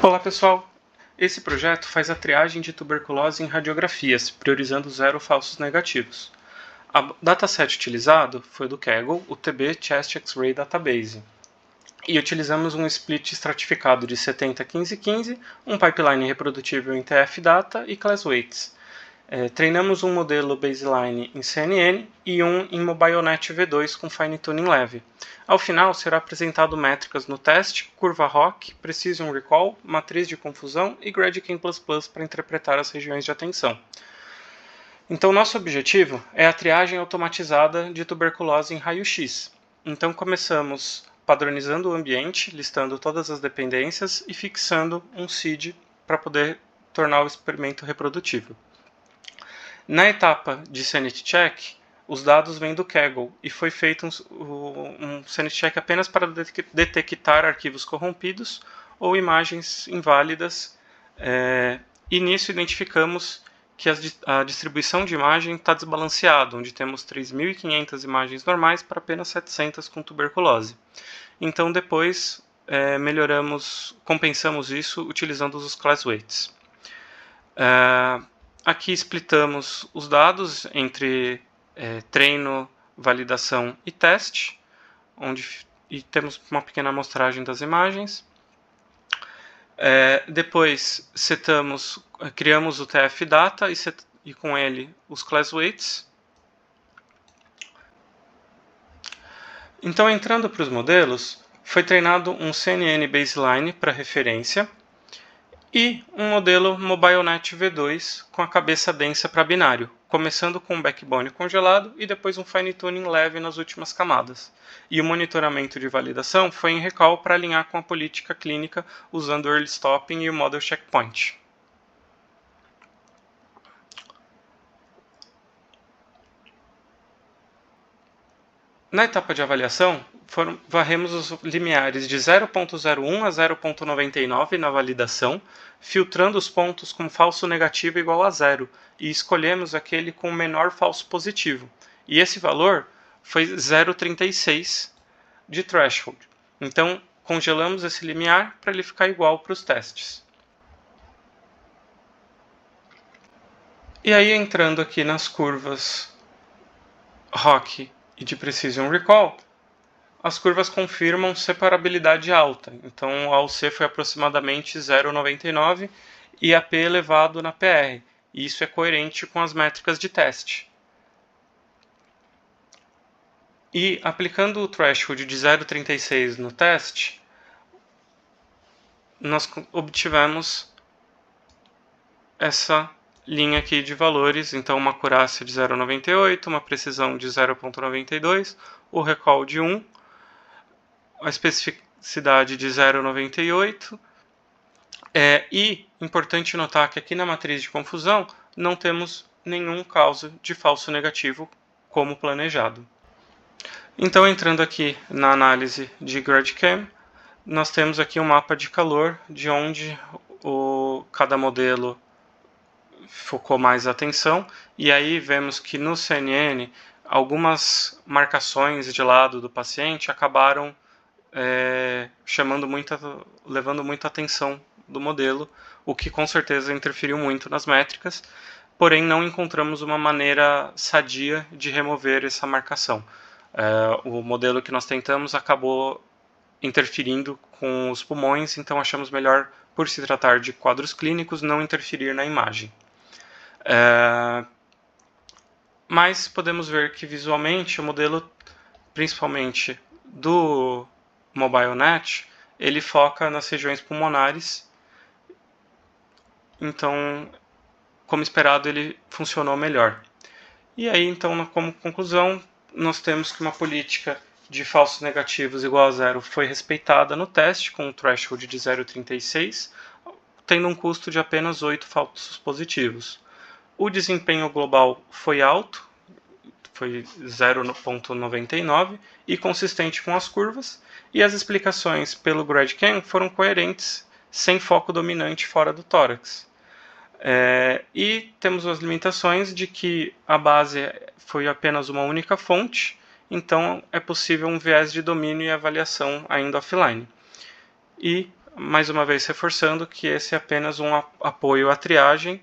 Olá pessoal, esse projeto faz a triagem de tuberculose em radiografias, priorizando 0 falsos negativos. O dataset utilizado foi do Kaggle, o TB Chest X-Ray Database. E utilizamos um split estratificado de 70-15-15, um pipeline reprodutível em TF-Data e class weights. Treinamos um modelo baseline em CNN e um em MobileNet V2 com fine tuning leve. Ao final, será apresentado métricas no teste, curva ROC, Precision Recall, matriz de confusão e GradCam++ para interpretar as regiões de atenção. Então, nosso objetivo é a triagem automatizada de tuberculose em raio-x. Então, começamos padronizando o ambiente, listando todas as dependências e fixando um seed para poder tornar o experimento reprodutível. Na etapa de sanity check, os dados vêm do Kaggle e foi feito um sanity check apenas para detectar arquivos corrompidos ou imagens inválidas, e nisso identificamos que a distribuição de imagem está desbalanceada, onde temos 3.500 imagens normais para apenas 700 com tuberculose. Então depois compensamos isso utilizando os class weights. Aqui splitamos os dados entre treino, validação e teste, e temos uma pequena amostragem das imagens. Depois criamos o TF-Data e com ele os class weights. Então, entrando para os modelos, foi treinado um CNN baseline para referência e um modelo MobileNet V2 com a cabeça densa para binário, começando com um backbone congelado e depois um fine tuning leve nas últimas camadas. E o monitoramento de validação foi em recall para alinhar com a política clínica usando o early stopping e o model checkpoint. Na etapa de avaliação, varremos os limiares de 0.01 a 0.99 na validação, filtrando os pontos com falso negativo igual a 0 e escolhemos aquele com o menor falso positivo. E esse valor foi 0.36 de threshold. Então, congelamos esse limiar para ele ficar igual para os testes. E aí, entrando aqui nas curvas ROC e de Precision Recall, as curvas confirmam separabilidade alta. Então, a AUC foi aproximadamente 0,99 e a P elevado na PR. E isso é coerente com as métricas de teste. E aplicando o threshold de 0,36 no teste, nós obtivemos essa linha aqui de valores. Então, uma acurácia de 0,98, uma precisão de 0,92, o recall de 1, a especificidade de 0,98. E importante notar que aqui na matriz de confusão não temos nenhum caso de falso negativo como planejado. Então, entrando aqui na análise de GradCam, nós temos aqui um mapa de calor de onde cada modelo focou mais atenção, e aí vemos que no CNN algumas marcações de lado do paciente acabaram levando muita atenção do modelo, o que com certeza interferiu muito nas métricas, porém não encontramos uma maneira sadia de remover essa marcação. O modelo que nós tentamos acabou interferindo com os pulmões, então achamos melhor, por se tratar de quadros clínicos, não interferir na imagem. Mas podemos ver que visualmente o modelo, principalmente do MobileNet, ele foca nas regiões pulmonares, então, como esperado, ele funcionou melhor. E aí, então, como conclusão, nós temos que uma política de falsos negativos igual a 0 foi respeitada no teste, com um threshold de 0,36, tendo um custo de apenas 8 falsos positivos. O desempenho global foi alto, foi 0,99 e consistente com as curvas, e as explicações pelo GradCam foram coerentes, sem foco dominante fora do tórax. E temos as limitações de que a base foi apenas uma única fonte, então é possível um viés de domínio e avaliação ainda offline. E mais uma vez reforçando que esse é apenas um apoio à triagem,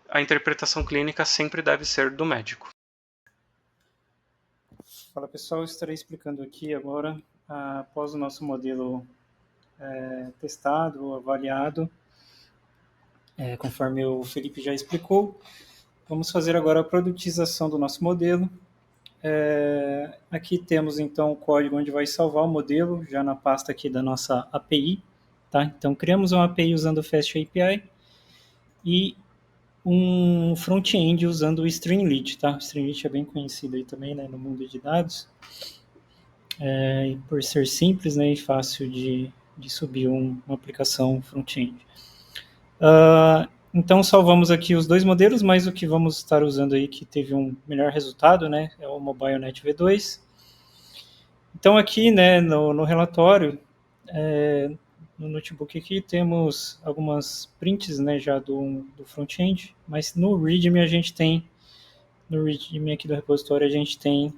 a interpretação clínica sempre deve ser do médico. Fala pessoal, estarei explicando aqui agora, após o nosso modelo testado, avaliado, conforme o Felipe já explicou. Vamos fazer agora a produtização do nosso modelo. Aqui temos então o código onde vai salvar o modelo, já na pasta aqui da nossa API. Tá? Então criamos uma API usando o Fast API e um front-end usando o Streamlit. Tá? O Streamlit é bem conhecido aí também, né, no mundo de dados. Por ser simples, né, e fácil de subir uma aplicação front-end. Então salvamos aqui os dois modelos, mas o que vamos estar usando aí que teve um melhor resultado, né, é o MobileNet V2. Então aqui, né, no relatório, no notebook aqui temos algumas prints, né, já do front-end, mas no README no README aqui do repositório a gente tem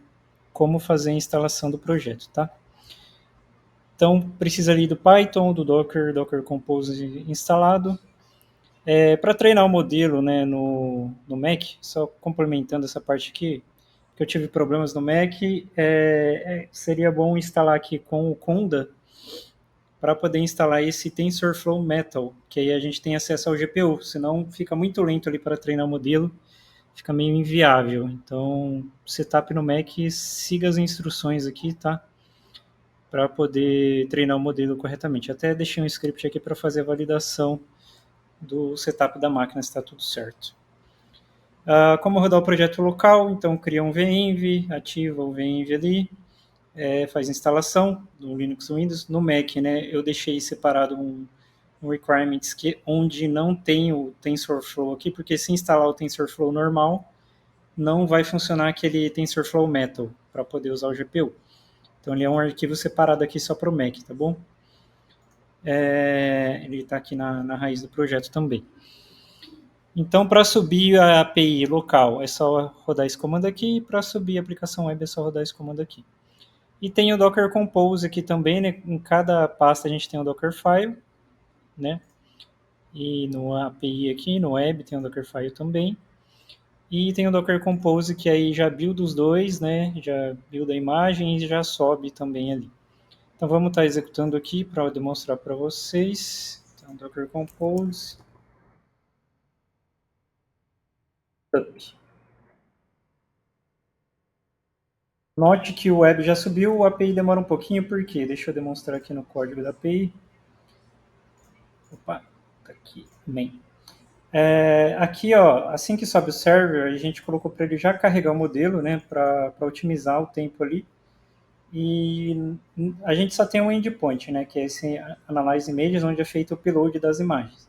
como fazer a instalação do projeto, tá? Então precisa ali do Python, do Docker Compose instalado. Para treinar o modelo, né, no Mac, só complementando essa parte aqui, que eu tive problemas no Mac, seria bom instalar aqui com o Conda para poder instalar esse TensorFlow Metal, que aí a gente tem acesso ao GPU, senão fica muito lento ali para treinar o modelo, fica meio inviável. Então, setup no Mac, siga as instruções aqui, tá? Para poder treinar o modelo corretamente. Até deixei um script aqui para fazer a validação do setup da máquina, se está tudo certo. Como rodar o projeto local, então cria um venv, ativa o venv ali, faz instalação no Linux ou Windows. No Mac, né, eu deixei separado um requirements onde não tem o TensorFlow aqui, porque se instalar o TensorFlow normal, não vai funcionar aquele TensorFlow Metal para poder usar o GPU. Então ele é um arquivo separado aqui só para o Mac, tá bom? Ele está aqui na raiz do projeto também. Então, para subir a API local, é só rodar esse comando aqui, e para subir a aplicação web é só rodar esse comando aqui. E tem o Docker Compose aqui também, né? Em cada pasta a gente tem o Dockerfile, né? E no API aqui, no web, tem o Dockerfile também. E tem o Docker Compose, que aí já builda os dois, né? Já builda a imagem e já sobe também ali. Então, vamos estar executando aqui para demonstrar para vocês. Então, Docker Compose. Note que o web já subiu, o API demora um pouquinho, por quê? Deixa eu demonstrar aqui no código da API. Opa, tá aqui, bem. Aqui, ó, assim que sobe o server, a gente colocou para ele já carregar o modelo, né, para otimizar o tempo ali. E a gente só tem um endpoint, né, que é esse Analyze Images, onde é feito o upload das imagens.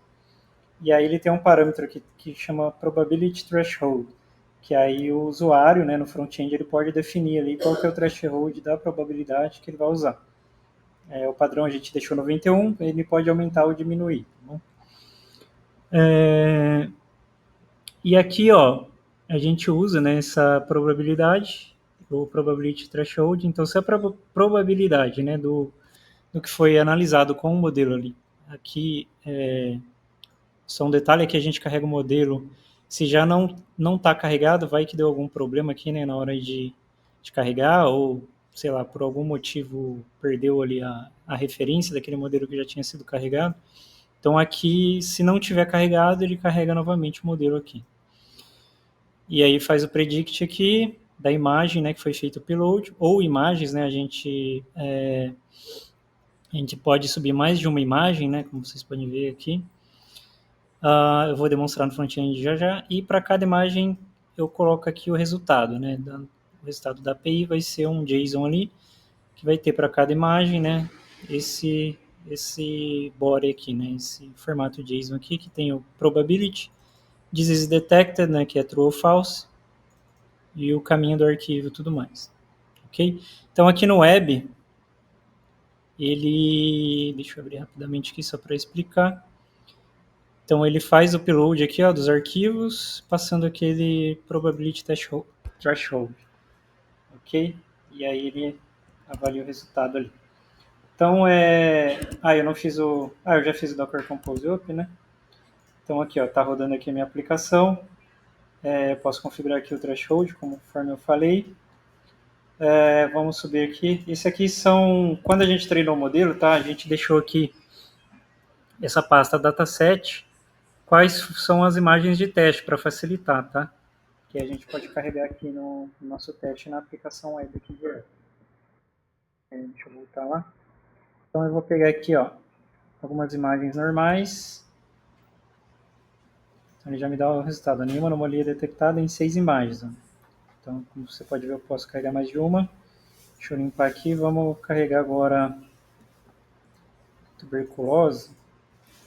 E aí ele tem um parâmetro aqui que chama Probability Threshold, que aí o usuário, né, no front-end, ele pode definir ali qual que é o threshold da probabilidade que ele vai usar. O padrão a gente deixou 91, ele pode aumentar ou diminuir. Tá bom? E aqui, ó, a gente usa, né, essa probabilidade, o probability threshold. Então, se a probabilidade, né, do que foi analisado com o modelo ali, aqui só um detalhe é que a gente carrega o modelo, se já não está carregado, vai que deu algum problema aqui, né, na hora de carregar, ou, sei lá, por algum motivo perdeu ali a referência daquele modelo que já tinha sido carregado. Então aqui, se não tiver carregado, ele carrega novamente o modelo aqui. E aí faz o predict aqui da imagem, né, que foi feito o upload, ou imagens, né, a gente pode subir mais de uma imagem, né, como vocês podem ver aqui. Eu vou demonstrar no front-end já, e para cada imagem eu coloco aqui o resultado, né, o resultado da API vai ser um JSON ali, que vai ter para cada imagem, né, esse body aqui, né, esse formato JSON aqui, que tem o probability, disease detected, né, que é true ou false, e o caminho do arquivo e tudo mais. Ok? Então aqui no web, deixa eu abrir rapidamente aqui só para explicar. Então ele faz o upload aqui, ó, dos arquivos, passando aquele probability threshold. Ok? E aí ele avalia o resultado ali. Então, eu não fiz eu já fiz o Docker Compose Up, né? Então, aqui, ó, tá rodando aqui a minha aplicação. Posso configurar aqui o threshold, conforme eu falei. Vamos subir aqui. Esse aqui são... Quando a gente treinou o modelo, tá? A gente deixou aqui essa pasta dataset. Quais são as imagens de teste, para facilitar, tá? Que a gente pode carregar aqui no nosso teste na aplicação web aqui direto. Deixa eu voltar lá. Então, eu vou pegar aqui, ó, algumas imagens normais. Então, ele já me dá o resultado. Nenhuma anomalia detectada em 6 imagens. Ó. Então, como você pode ver, eu posso carregar mais de uma. Deixa eu limpar aqui. Vamos carregar agora tuberculose.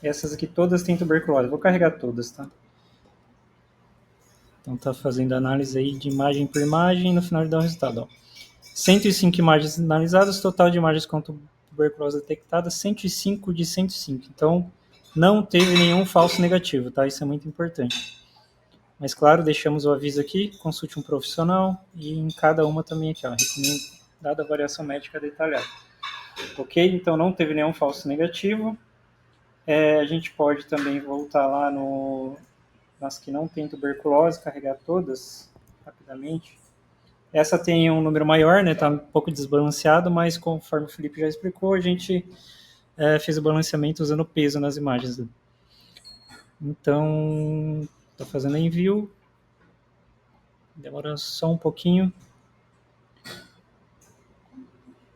Essas aqui todas têm tuberculose. Vou carregar todas, tá? Então, tá fazendo análise aí de imagem por imagem. No final, ele dá o resultado, ó. 105 imagens analisadas, total de imagens com tuberculose detectada, 105 de 105. Então, não teve nenhum falso negativo, tá? Isso é muito importante. Mas, claro, deixamos o aviso aqui, consulte um profissional e em cada uma também aqui, ó, recomendo, dada a variação médica detalhada. Ok? Então, não teve nenhum falso negativo. A gente pode também voltar lá nas que não tem tuberculose, carregar todas rapidamente. Essa tem um número maior, né? Tá um pouco desbalanceado, mas conforme o Felipe já explicou, a gente fez o balanceamento usando peso nas imagens. Então, tá fazendo envio. Demora só um pouquinho.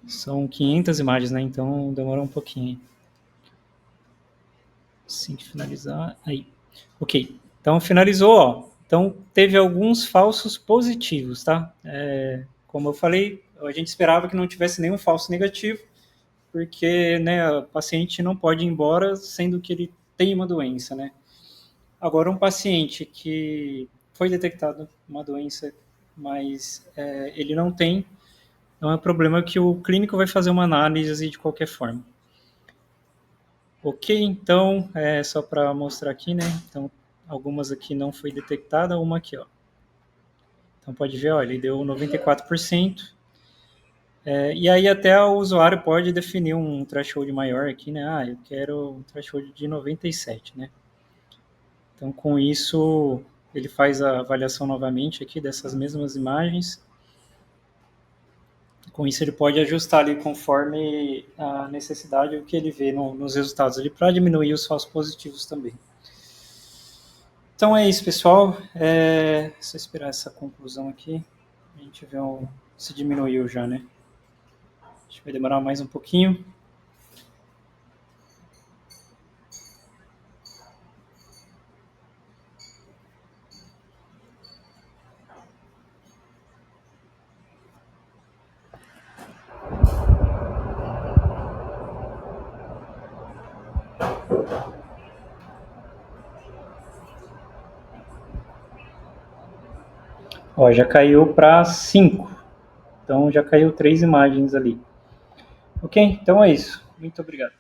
São 500 imagens, né? Então, demora um pouquinho. Assim que finalizar. Aí. Ok. Então, finalizou, ó. Então, teve alguns falsos positivos, tá? Como eu falei, a gente esperava que não tivesse nenhum falso negativo, porque, né, o paciente não pode ir embora sendo que ele tem uma doença, né? Agora, um paciente que foi detectado uma doença, mas ele não tem, não é um problema que o clínico vai fazer uma análise de qualquer forma. Ok, então, só para mostrar aqui, né? Então, algumas aqui não foi detectada, uma aqui, ó. Então, pode ver, ó, ele deu 94%. E aí até o usuário pode definir um threshold maior aqui, né? Eu quero um threshold de 97, né? Então, com isso, ele faz a avaliação novamente aqui dessas mesmas imagens. Com isso, ele pode ajustar ali conforme a necessidade, o que ele vê nos resultados ali, para diminuir os falsos positivos também. Então é isso, pessoal. Só esperar essa conclusão aqui. A gente vê se diminuiu já, né? Acho que vai demorar mais um pouquinho. Ó, já caiu para 5. Então já caiu 3 imagens ali. Ok? Então é isso. Muito obrigado.